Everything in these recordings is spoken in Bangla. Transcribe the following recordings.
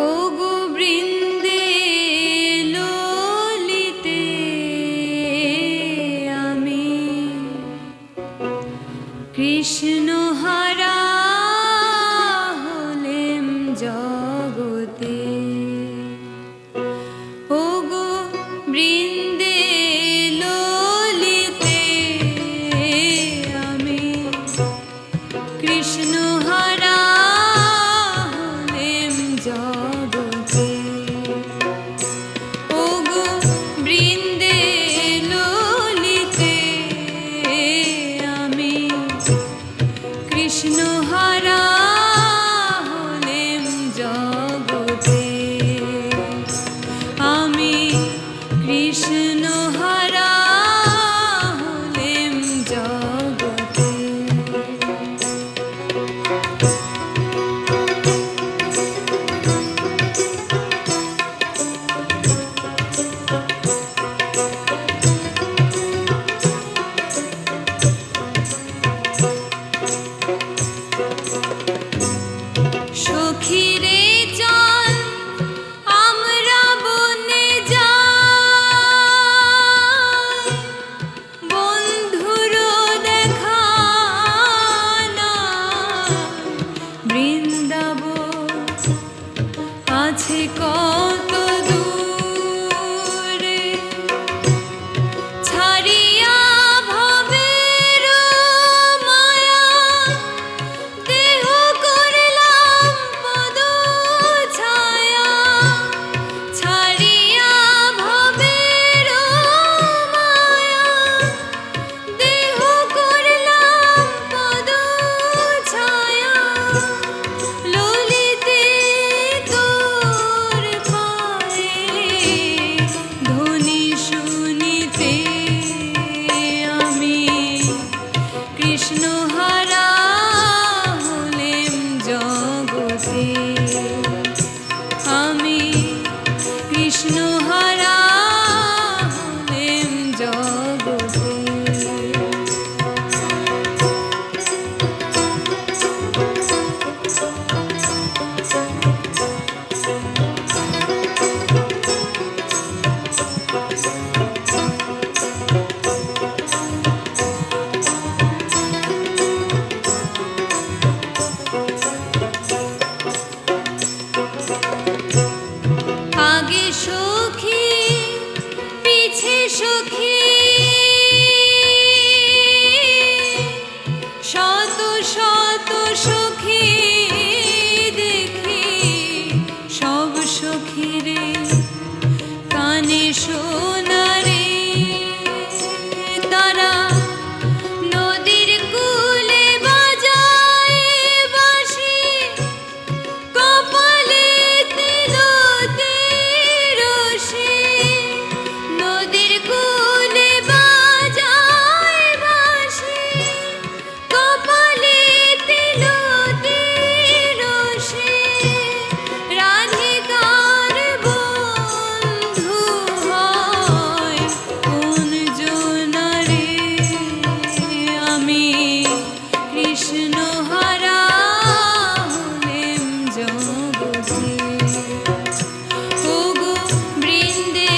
ওগো বৃন্দে ললিতে আমি কৃষ্ণ হারা হলেম জগতে। ওগো বৃন্দে ললিতে আমি কৃষ্ণ হারা হলেম জগতে। ওগো বৃন্দে ললিতে আমি কৃষ্ণ হারা হলেম জগতে। আমি কৃষ্ণ হারা হলেম জগতে। সখীরে চল আমরা বনে যাই, বন্ধুর দেখা নাই। বৃন্দাবন আছে কত দূরে, ছাড়িয়া ভবের মায়া দেহ করলাম পদ ছায়া। ছাড়িয়া ভবের মায়া দেহ করলাম পদ ছায়া। ললিতে তোর পায়ে ধ্বনি শুনিতে আমি কৃষ্ণ হারা হলেম জগতে। আমি কৃষ্ণ হারা হলেম জগতে। আগে সখী পিছে সখী, শত শত সখী দেখি। সব সখীরে কানে শোনারে, তারা নদীর কূলে বাজায় বাঁশি। কপালে তিলতে রশি, নদীর কূলে বাজায় বাঁশি। কপালে তিলতে রশি, রাধিকার বন্ধু হয় কোন জনারে। আমি কৃষ্ণ হারা হলেম জগতে। ওগো বৃন্দে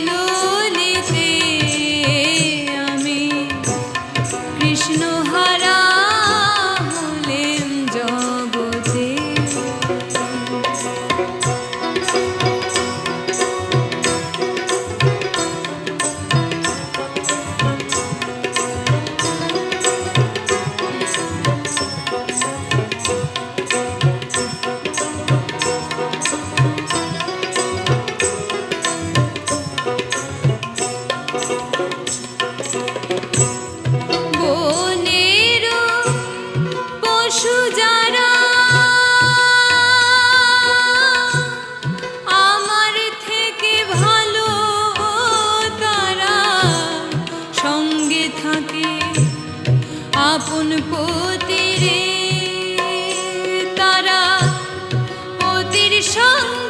ললিতে আমি কৃষ্ণ হারা হলেম জগতে। বনের পশু যারা আমার থেকে ভালো, তারা সঙ্গে থাকে আপন পতিরে। তারা পতির সঙ্গ